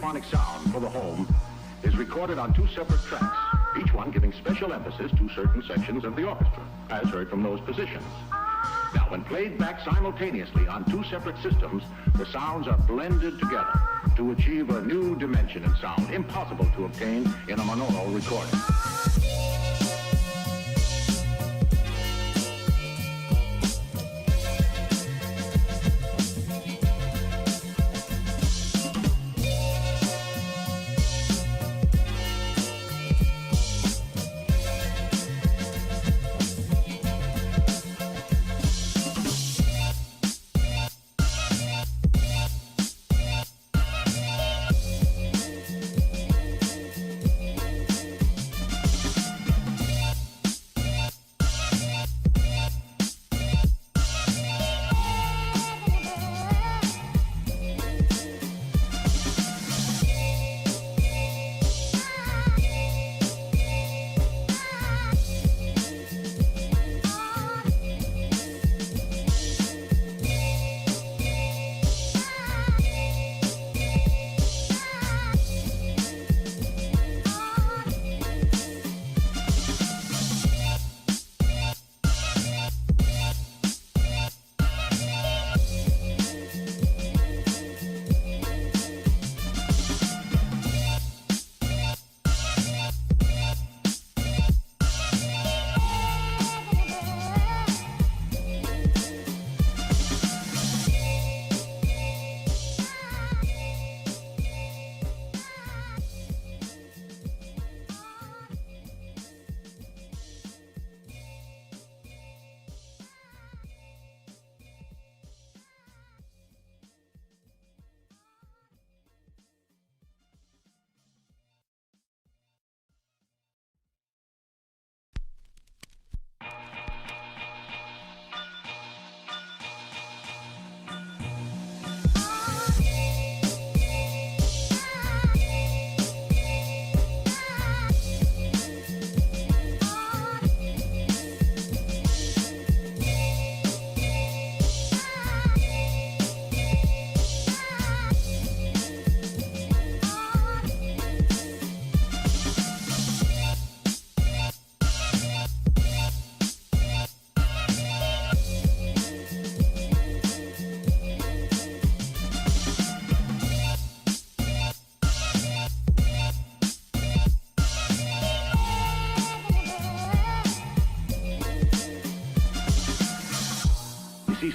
stereophonic sound for the home is recorded on two separate tracks, each one giving special emphasis to certain sections of the orchestra, as heard from those positions. Now, when played back simultaneously on two separate systems, the sounds are blended together to achieve a new dimension in sound, impossible to obtain in a monaural recording.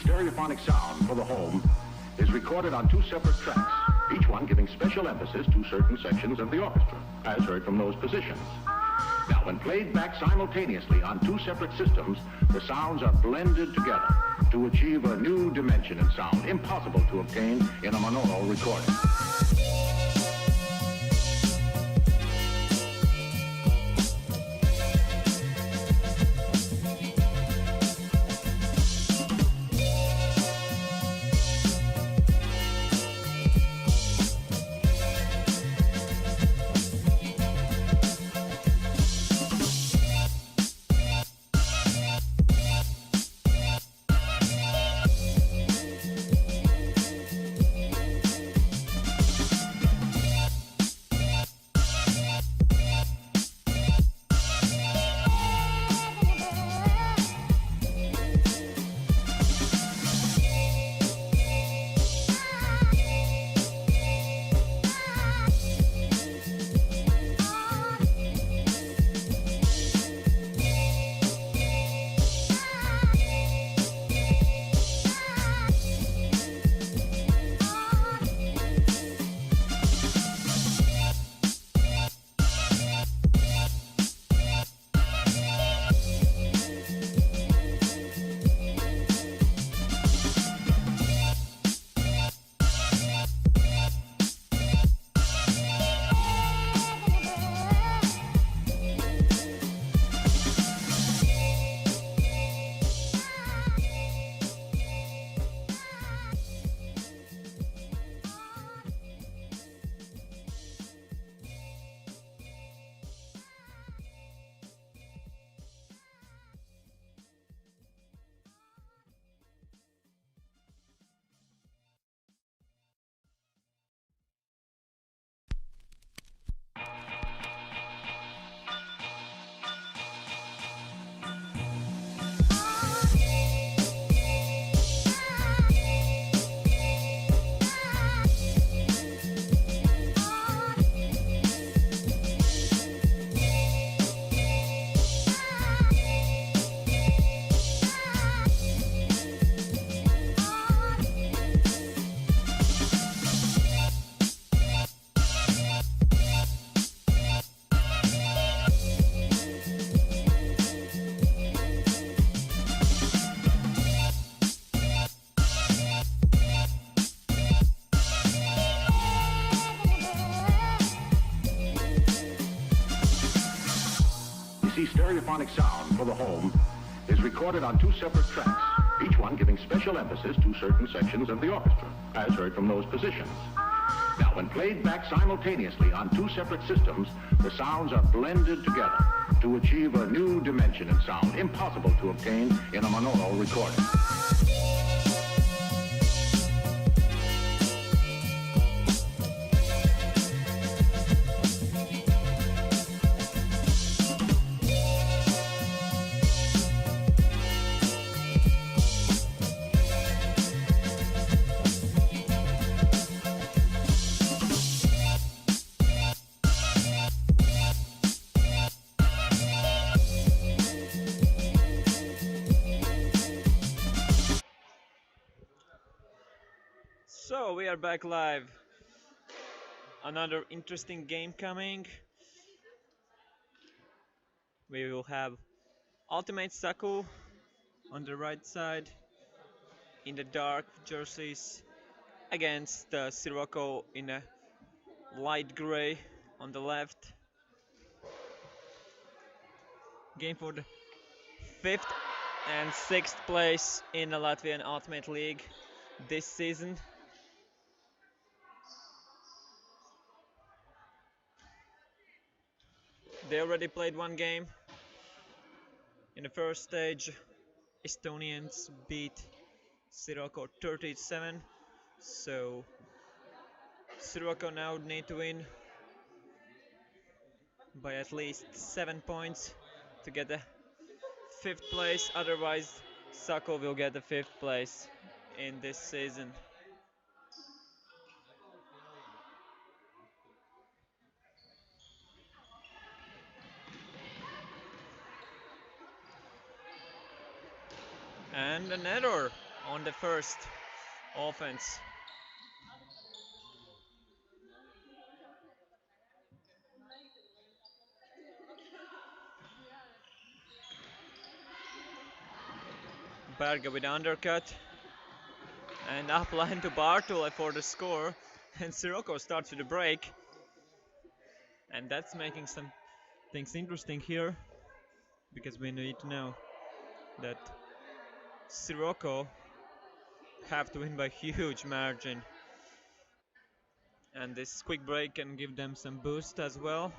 Stereophonic sound for the home is recorded on two separate tracks, each one giving special emphasis to certain sections of the orchestra, as heard from those positions. Now, when played back simultaneously on two separate systems, the sounds are blended together to achieve a new dimension in sound, impossible to obtain in a monaural recording. stereophonic sound for the home is recorded on two separate tracks, each one giving special emphasis to certain sections of the orchestra, as heard from those positions. Now, when played back simultaneously on two separate systems, the sounds are blended together to achieve a new dimension in sound, impossible to obtain in a monaural recording. So we are back live. Another interesting game coming. We will have Ultimate Saku on the right side in the dark jerseys against Sirocco in a light gray on the left. Game for the 5th and 6th place in the Latvian Ultimate League this season. They already played one game. In the first stage, Estonians beat Sirocco 37, so Sirocco now need to win by at least 7 points to get the 5th place, otherwise Saku will get the 5th place in this season. And an error on the first offense. Berga with undercut. And upline to Bartole for the score. And Sirocco starts with a break. And that's making some things interesting here. Because we need to know that Sirocco have to win by huge margin. And this quick break can give them some boost as well.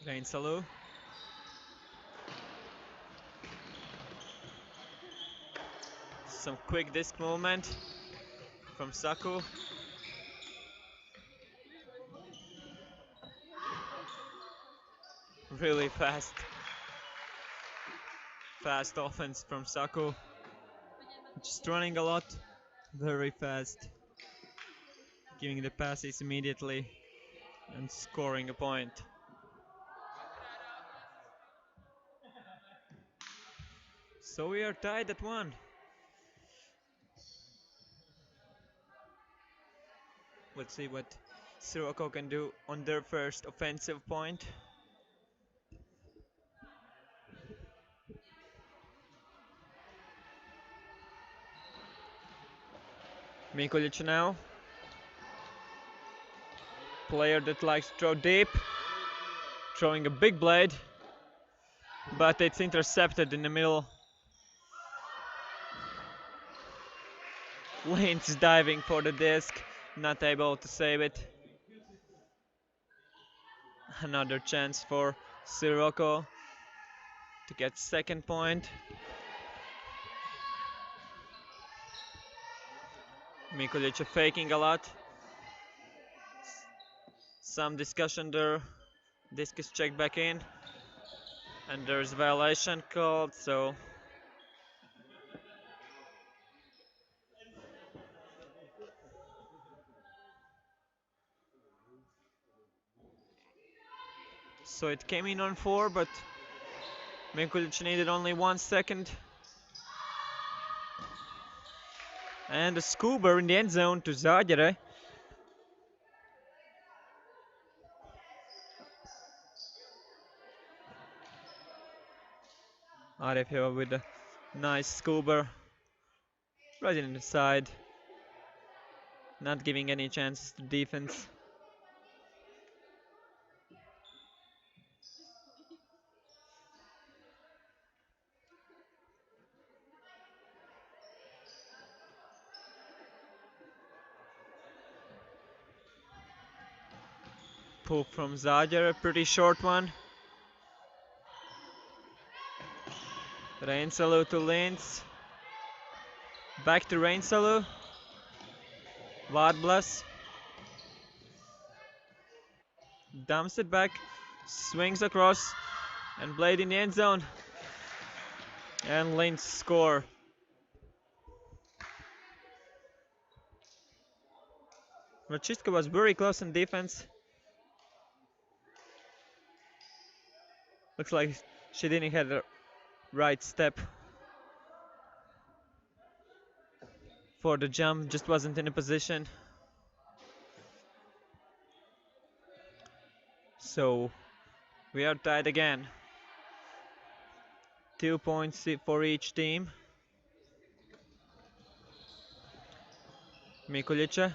Rain Salu. Some quick disc movement from Saku. Really fast offense from Saku. Just running a lot, very fast. Giving the passes immediately and scoring a point. So we are tied at 1. Let's see what Sirocco can do on their first offensive point. Mikulic now. Player that likes to throw deep. Throwing a big blade. But it's intercepted in the middle. Lynch diving for the disc. Not able to save it. Another chance for Sirocco to get second point. Mikulic faking a lot. Some discussion there. Disc is checked back in. And there's violation called, so it came in on 4, but Mikulic needed only 1 second. And a scuba in the end zone to Zaģere. Arefjeva with a nice scuba right in the side, not giving any chances to defense. Poke from Zager, a pretty short one. Reinsalu to Linz. Back to Reinsalu. Vardblas. Dumps it back. Swings across. And Blade in the end zone. And Linz score. Rachiska was very close in defense. Looks like she didn't have the right step for the jump, just wasn't in a position. So we are tied again. 2 points for each team. Mikulica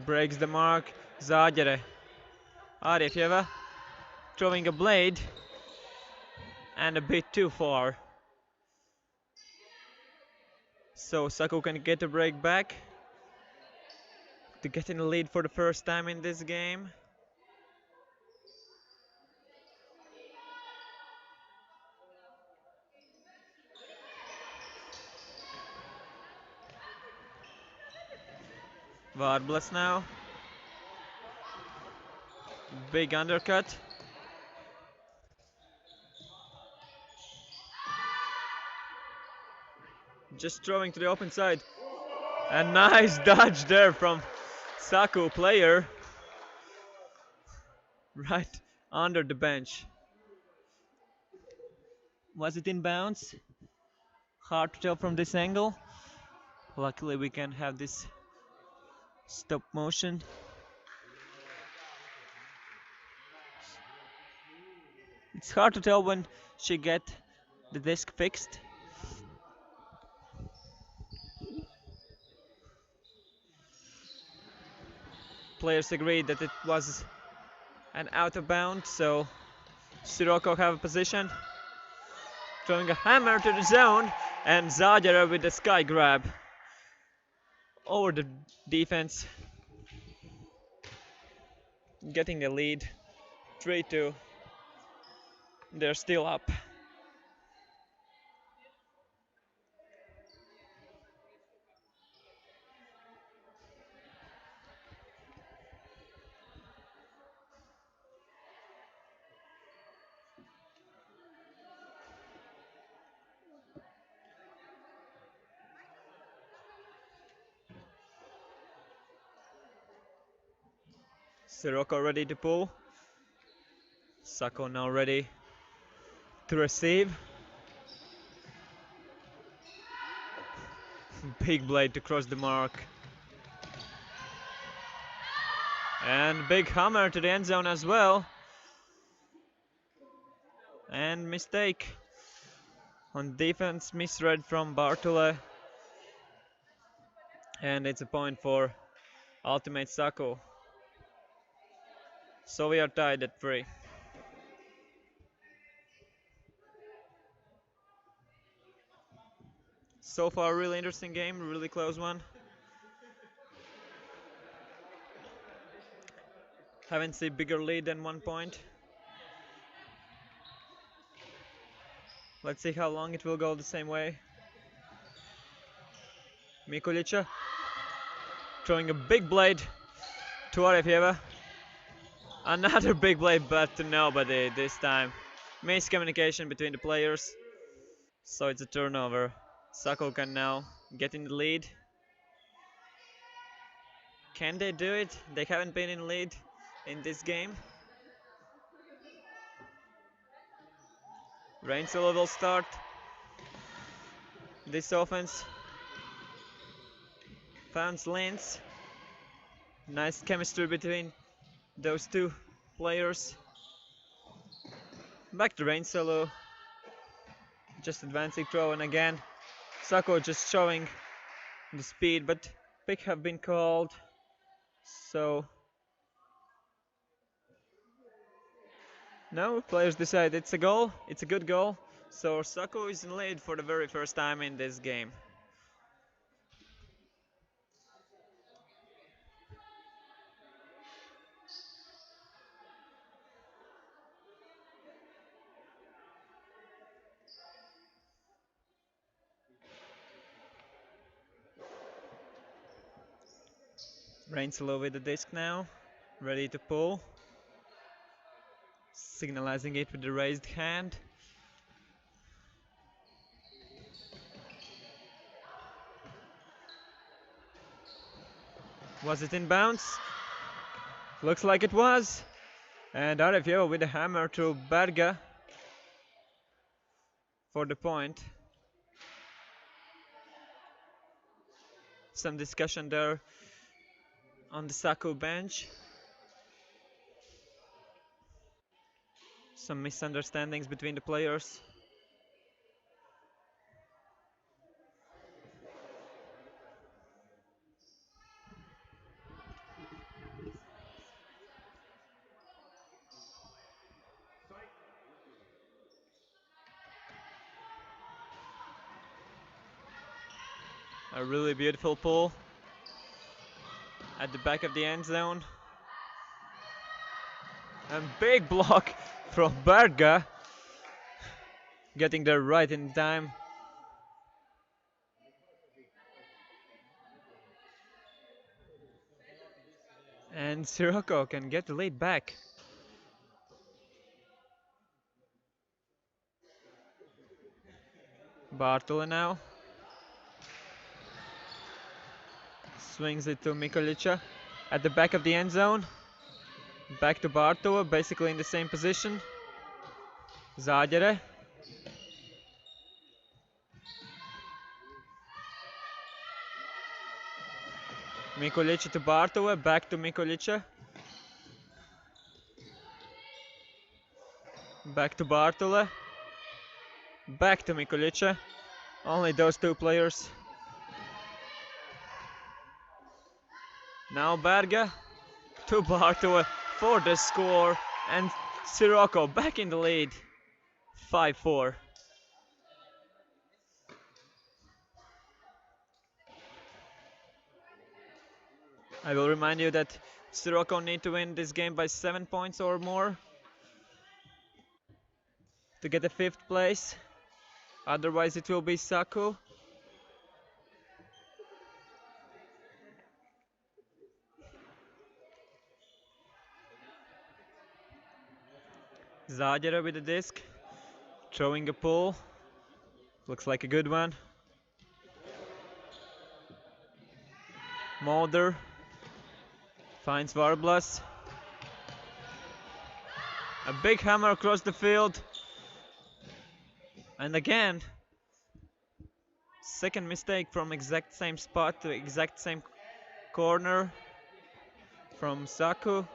breaks the mark. Zaģere. Arefjeva throwing a blade and a bit too far. So Saku can get a break back to get in the lead for the first time in this game. Vardblas now. Big undercut. Just throwing to the open side. A nice dodge there from Saku player. Right under the bench. Was it in bounds? Hard to tell from this angle. Luckily we can have this stop motion. It's hard to tell when she get the disc fixed. Players agreed that it was an out of bounds, so Sirocco have a position. Throwing a hammer to the zone, and Zaģere with the sky grab over the defense. Getting the lead, 3-2. They're still up. Sirocco ready to pull. Saku now ready to receive. Big blade to cross the mark. And big hammer to the end zone as well. And mistake on defense, misread from Bartole. And it's a point for Ultimate Saku. So we are tied at 3. So far, really interesting game, really close one. Haven't seen bigger lead than 1 point. Let's see how long it will go the same way. Mikulica throwing a big blade to Arefjeva. Another big blade, but to nobody this time. Miscommunication between the players. So it's a turnover. Saku can now get in the lead. Can they do it? They haven't been in lead in this game. Reinsalu will start this offense. Found Linz. Nice chemistry between those two players. Back to Rainselu. Just advancing throw, and again Saku just showing the speed, but pick have been called. So no, players decide it's a goal. It's a good goal. So Saku is in lead for the very first time in this game. Rainselu with the disc now, ready to pull. Signalizing it with the raised hand. Was it in bounds? Looks like it was. And Arevio with a hammer to Berga for the point. Some discussion there on the Saku bench. Some misunderstandings between the players. A really beautiful pull at the back of the end zone. And big block from Berga, getting there right in time. And Sirocco can get the lead back. Bartola now. Swings it to Mikolica at the back of the end zone. Back to Bartola, basically in the same position. Zaģere. Mikolica to Bartola, back to Mikolica. Back to Bartola. Back to Mikolica. Only those two players. Now Berga to Bartola for the score, and Sirocco back in the lead, 5-4. I will remind you that Sirocco need to win this game by 7 points or more to get the 5th place. Otherwise it will be Saku. Zaģere with the disc, throwing a pull. Looks like a good one. Mulder finds Varblas. A big hammer across the field. And again, second mistake from exact same spot to exact same corner from Saku.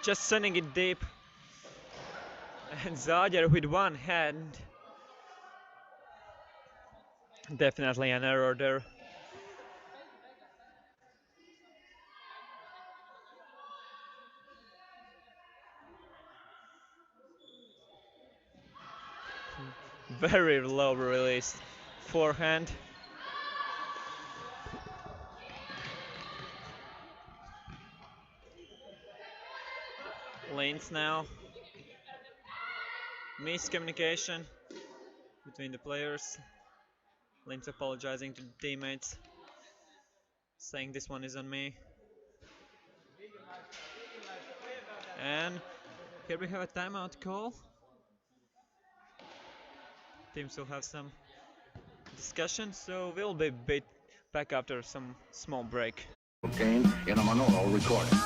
Just sending it deep. And Zaģere with one hand. Definitely an error there. Very low release. Forehand. Lanes now. Miscommunication between the players. Lanes apologizing to the teammates, saying this one is on me. And here we have a timeout call. Teams will have some discussion, so we'll be back after some small break. Obtained in a monaural recording.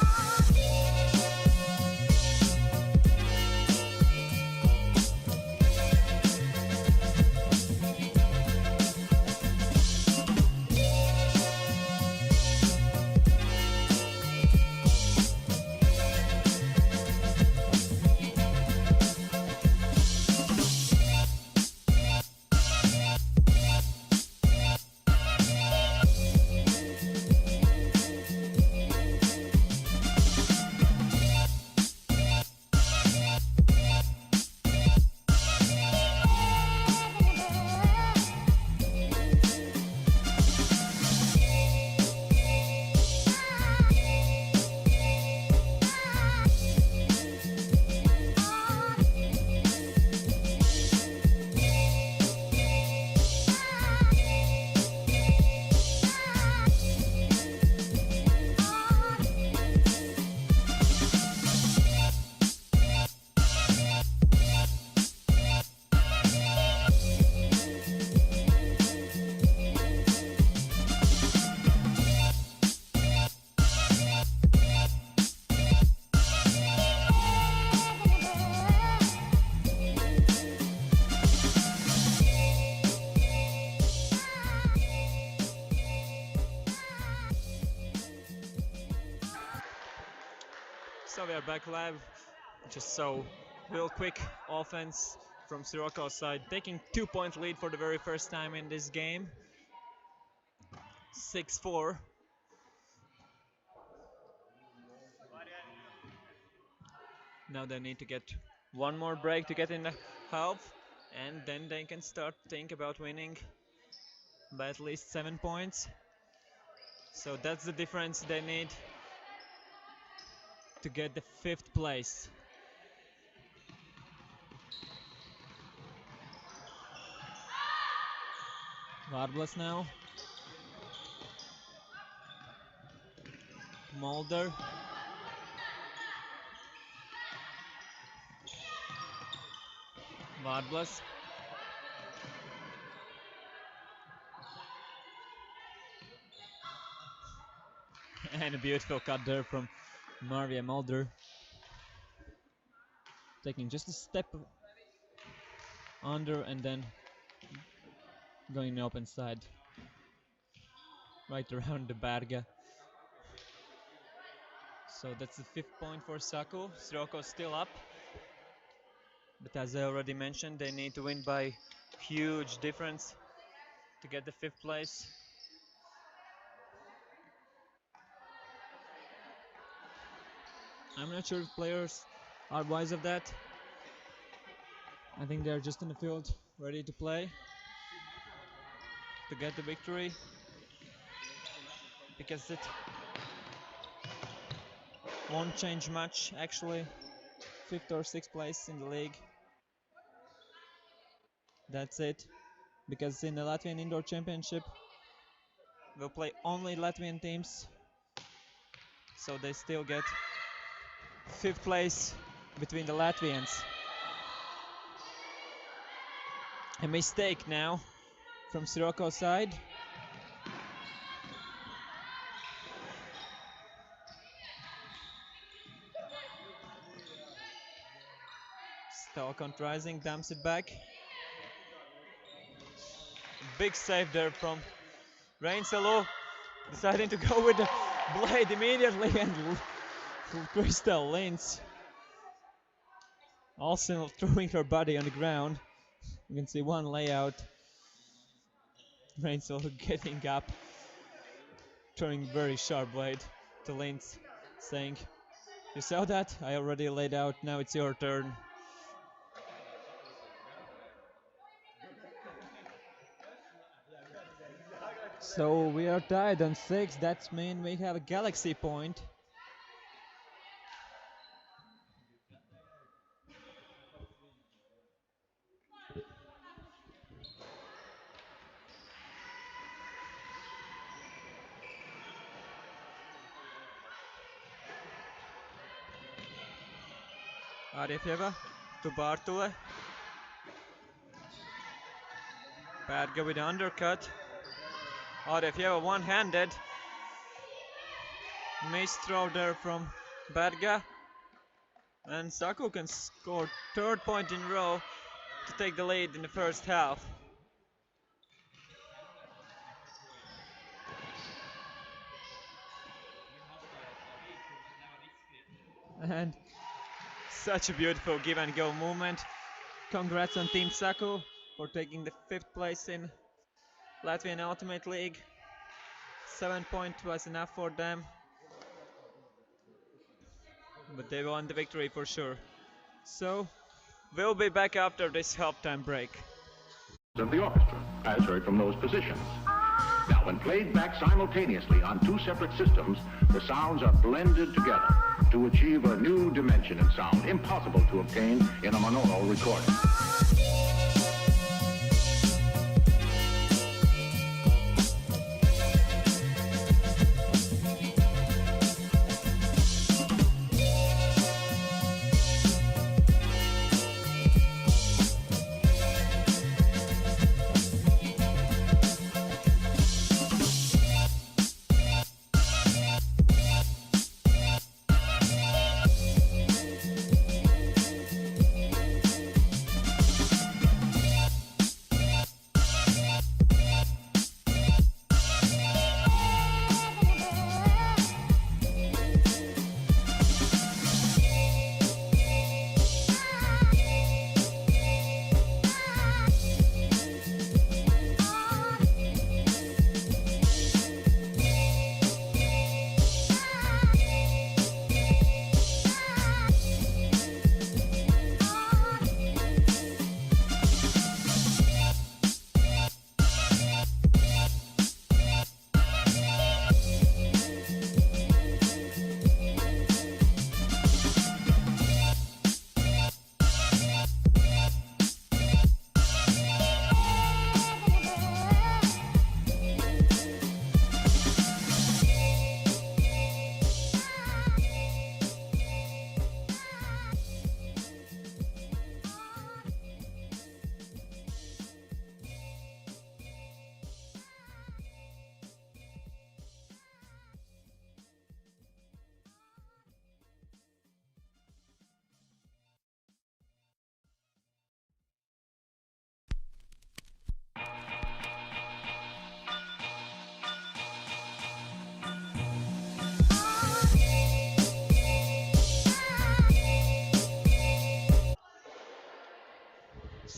So we are back live. Just so real quick offense from Sirocco's side, taking 2-point lead for the very first time in this game. 6-4. Now they need to get one more break to get in the half, and then they can start to think about winning by at least 7 points. So that's the difference they need to get the 5th place. Varbles now. Mulder. Varbles. And a beautiful cut there from Marvia Mulder. Taking just a step under and then going the open side. Right around the Berga. So that's the 5th point for Saku. Sirocco still up. But as I already mentioned, they need to win by huge difference to get the 5th place. I'm not sure if players are wise of that. I think they're just in the field ready to play to get the victory, because it won't change much actually. 5th or 6th place in the league. That's it, because in the Latvian Indoor Championship we'll play only Latvian teams, so they still get 5th place between the Latvians. A mistake now from Sirocco's side. Stalkont rising, dumps it back. Big save there from Rainselu, deciding to go with the blade immediately, and Crystal Lintz also throwing her body on the ground. You can see one layout. Rainselu getting up, throwing very sharp blade to Lintz, saying, "You saw that? I already laid out, now it's your turn." So we are tied on 6. That means we have a Galaxy point. Arefjeva to Bartule. Berga with the undercut. Arefjeva one-handed. Missed throw there from Berga. And Saku can score 3rd point in a row to take the lead in the first half. And such a beautiful give and go movement. Congrats on Team Saku for taking the 5th place in Latvian Ultimate League. 7 points was enough for them, but they won the victory for sure. So we'll be back after this halftime break. Of the orchestra, as heard from those positions. Now, when played back simultaneously on 2 separate systems, the sounds are blended together to achieve a new dimension in sound impossible to obtain in a monaural recording.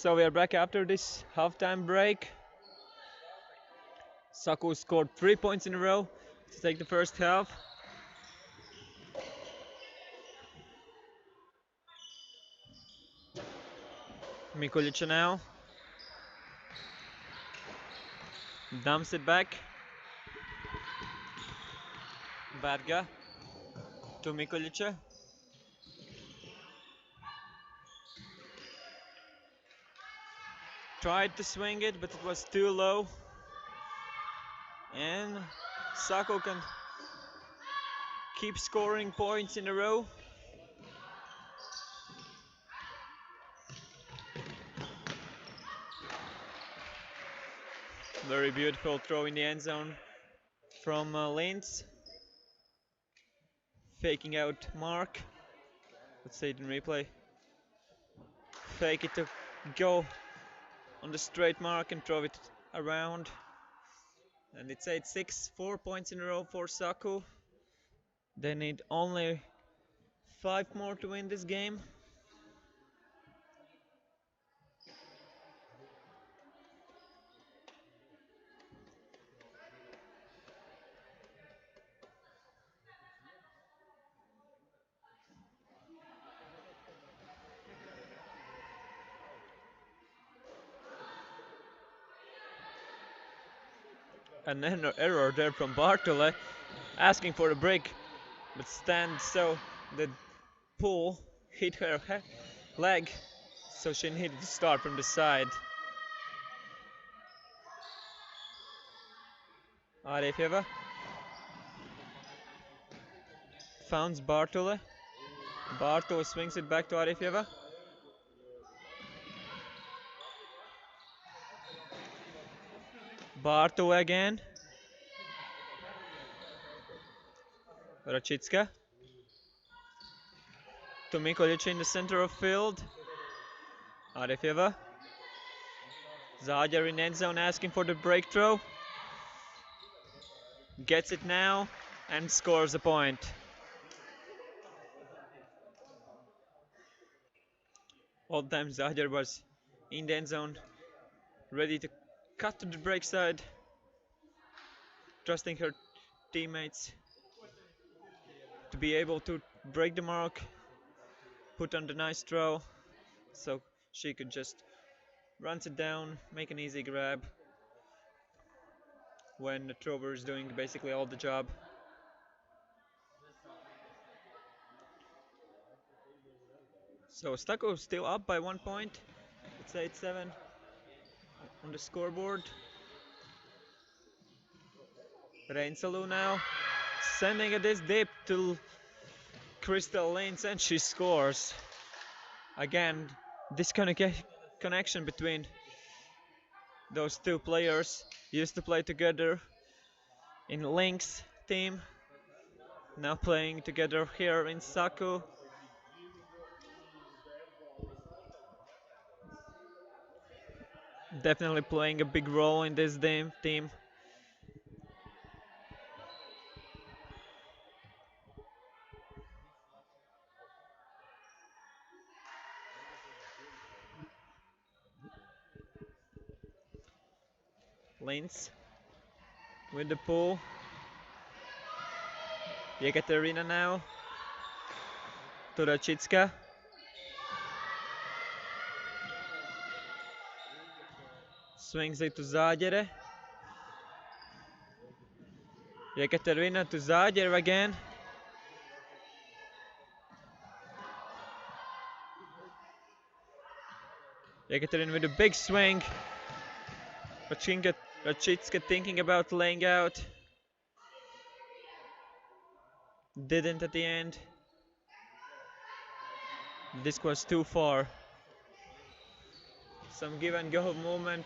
So we are back after this halftime break. Saku scored 3 points in a row to take the first half. Mikulic now dumps it back. Berga to Mikulic. Tried to swing it, but it was too low. And Saku can keep scoring points in a row. Very beautiful throw in the end zone from Linz. Faking out Mark. Let's see it in replay. Fake it to go on the straight mark and throw it around. And it's 8-6, 4 points in a row for Saku. They need only 5 more to win this game. An error there from Bartole, asking for a break, but stands so the pull hit her leg, so she needed to start from the side. Arefjeva founds Bartole. Bartole swings it back to Arefjeva. Bartole again. Rachitska to Mikulic in the center of field. Arefjeva. Zager in end zone asking for the breakthrough. Gets it now and scores a point. All the time Zager was in the end zone, ready to cut to the break side, trusting her teammates to be able to break the mark, put on the nice throw, so she could just run it down, make an easy grab when the thrower is doing basically all the job. So Saku still up by 1 point. It's 8-7 on the scoreboard. Reinsalu now sending it this deep to Crystal Linz, and she scores. Again, this kind of connection between those two players used to play together in Lynx team, now playing together here in Saku. Definitely playing a big role in this team. Linz with the pull. Yekaterina now to Rachitska. Swings it to Zagere. Yekaterina to Zagere again. Yekaterina with a big swing. Rachitska thinking about laying out. Didn't at the end. This was too far. Some give and go movement.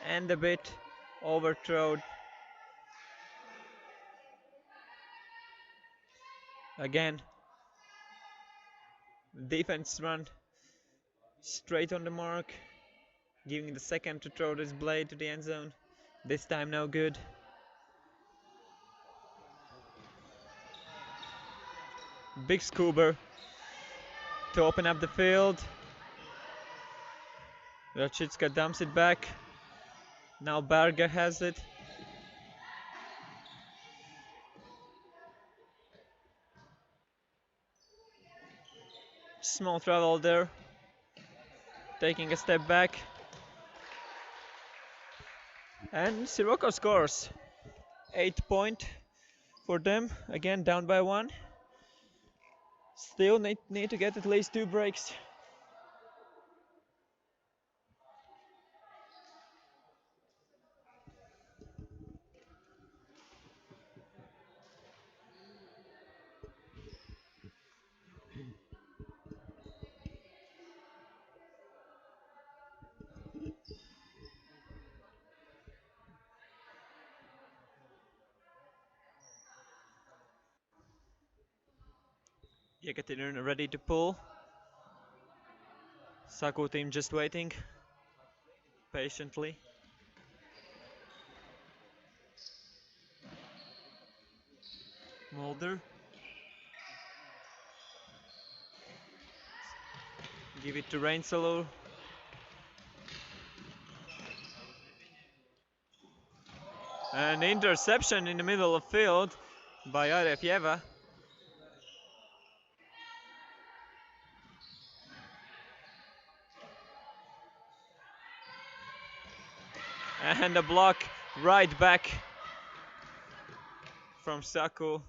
And a bit overthrown. Again, defense run straight on the mark, giving the second to throw this blade to the end zone. This time no good. Big scuba to open up the field. Rachitska dumps it back. Now Berger has it. Small travel there. Taking a step back. And Sirocco scores. 8 point for them. Again down by 1. Still need to get at least 2 breaks. Yekaterina ready to pull. Saku team just waiting patiently. Mulder. Give it to Rainsalo. An interception in the middle of field by Arefyeva. And a block right back from Saku.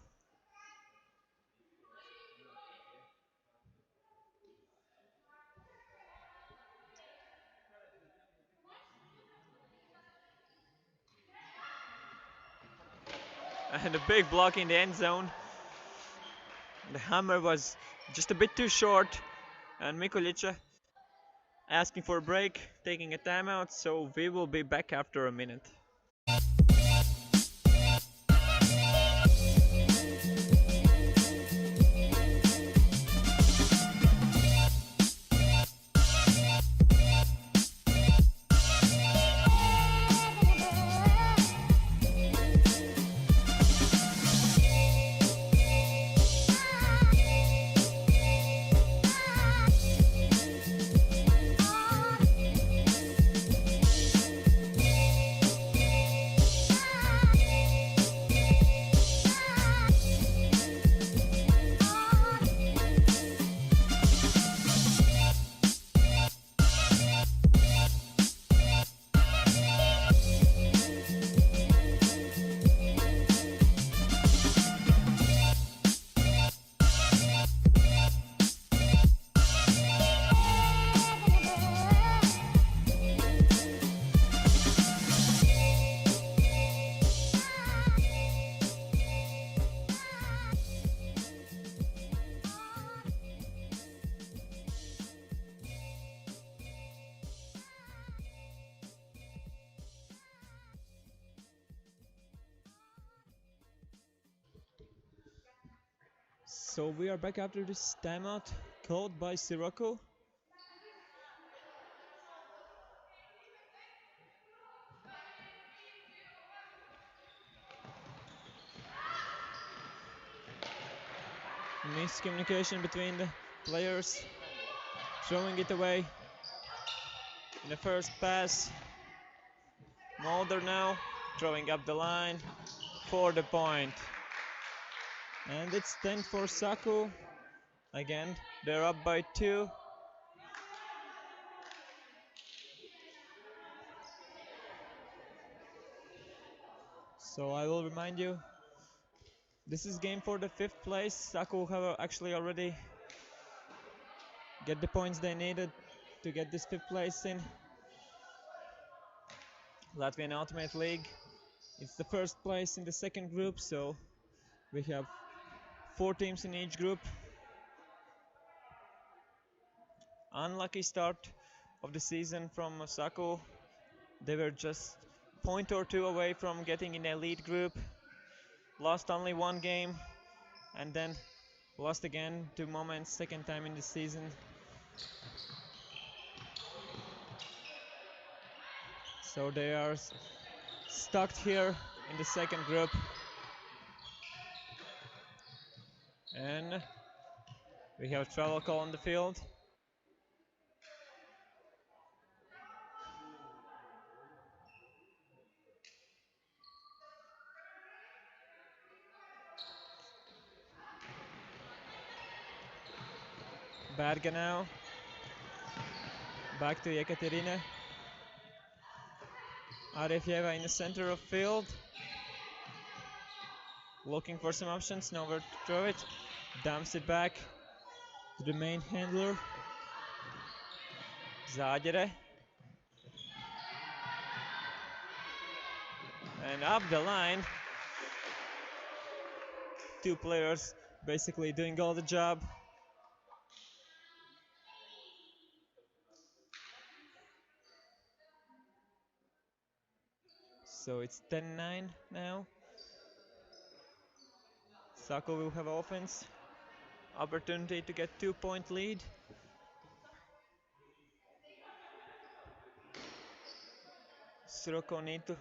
And a big block in the end zone. The hammer was just a bit too short, and Mikulica asking for a break, taking a timeout, so we will be back after a minute. So we are back after this timeout called by Sirocco. Miscommunication between the players, throwing it away in the first pass. Mulder now throwing up the line for the point. And it's 10 for Saku. Again, they're up by 2. So I will remind you, this is game for the 5th place. Saku have actually already get the points they needed to get this 5th place in Latvian Ultimate League. It's the first place in the second group, so we have 4 teams in each group. Unlucky start of the season from Saku. They were just point or 2 away from getting in the elite group. Lost only 1 game and then lost again 2 moments, second time in the season. So they are stuck here in the second group. And We have travel call on the field. Berga now. Back to Yekaterina. Arefjeva in the center of field. Looking for some options, nowhere to throw it. Dumps it back to the main handler. Zāģere. And up the line. Two players basically doing all the job. So it's 10-9 now. Saku will have offense. Opportunity to get 2-point lead. Sirocco need to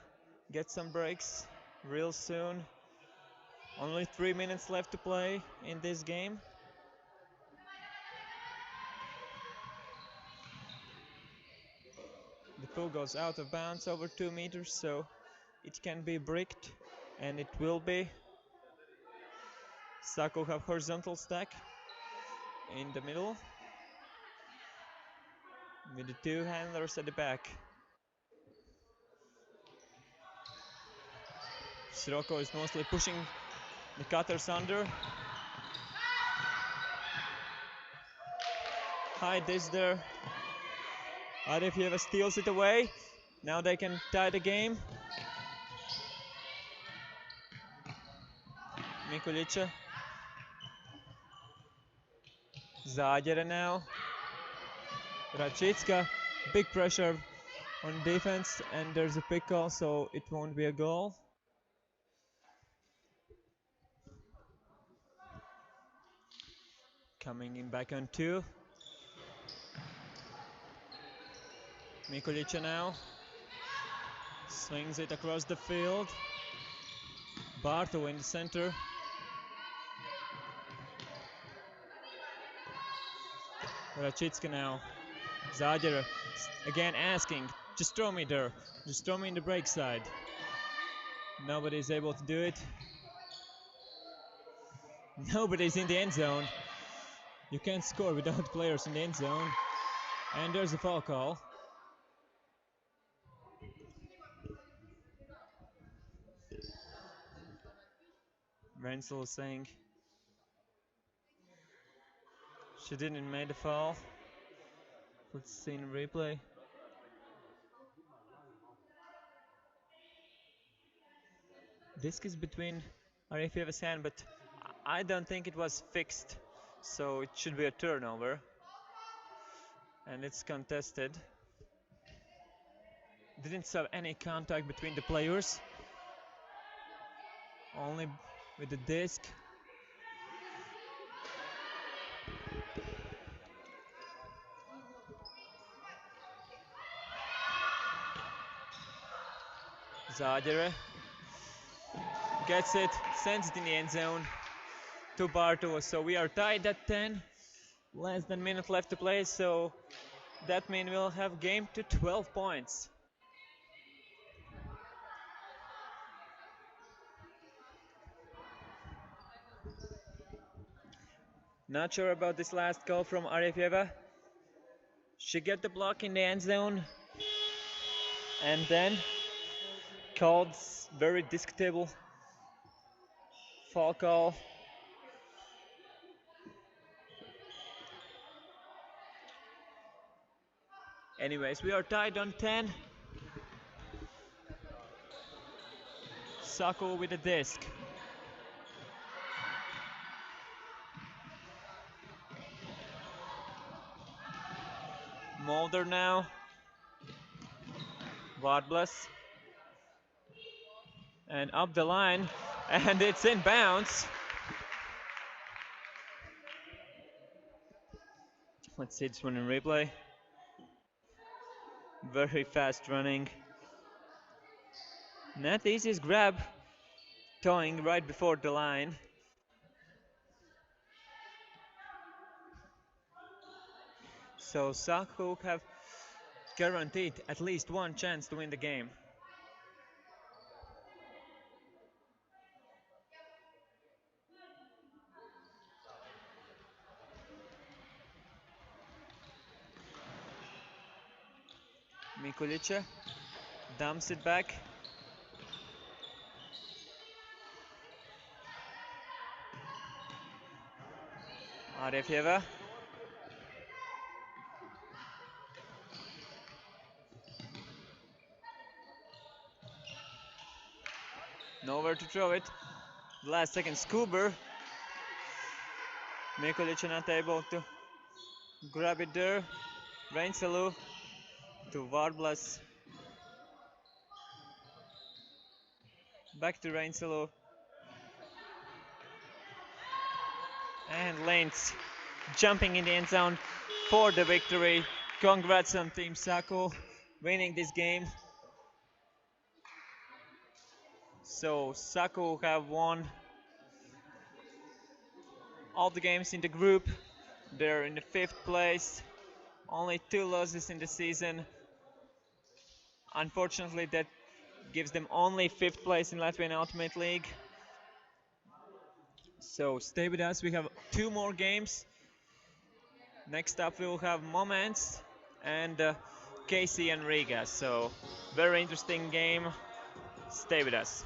get some breaks real soon. Only 3 minutes left to play in this game. The pull goes out of bounds over 2 meters, so it can be bricked, and it will be. Saku have horizontal stack in the middle with the two handlers at the back. Sirocco is mostly pushing the cutters under. High dish there. Arefjeva steals it away. Now they can tie the game. Mikulica. Zāģere now. Rachitska. Big pressure on defense, and there's a pick call, so it won't be a goal. Coming in back on two. Mikulica now. Swings it across the field. Barto in the center. Rachitska now. Zāģere again asking, just throw me there. Just throw me in the break side. Nobody is able to do it. Nobody's in the end zone. You can't score without players in the end zone. And there's a foul call. Renzel is saying she didn't make the foul. Let's see in replay. Disc is between Arefjeva's hand, but I don't think it was fixed, so it should be a turnover. And it's contested. Didn't have any contact between the players. Only with the disc. Zāģere gets it, sends it in the end zone to Barto. So we are tied at 10. Less than a minute left to play, so that means we'll have game to 12 points. Not sure about this last call from Arefjeva. She got the block in the end zone and then called very discutable foul call. Anyways, we are tied on 10. Saku with the disc. Mulder now. Wadbless. And up the line, and it's in bounds. Let's see this one in replay. Very fast running. Not the easiest grab. Towing right before the line. So Saku have guaranteed at least one chance to win the game. Mikulice dumps it back. Arefjeva. Nowhere to throw it. Last second Skuber. Mikulice not able to grab it there. Reinsalu to Varblas. Back to Reinsalu. And Lanes jumping in the end zone for the victory. Congrats on Team Saku winning this game. So Saku have won all the games in the group. They're in the 5th place. Only 2 losses in the season. Unfortunately, that gives them only 5th place in Latvian Ultimate League. So stay with us, we have 2 more games. Next up we'll have Moments and KC and Riga. So very interesting game. Stay with us.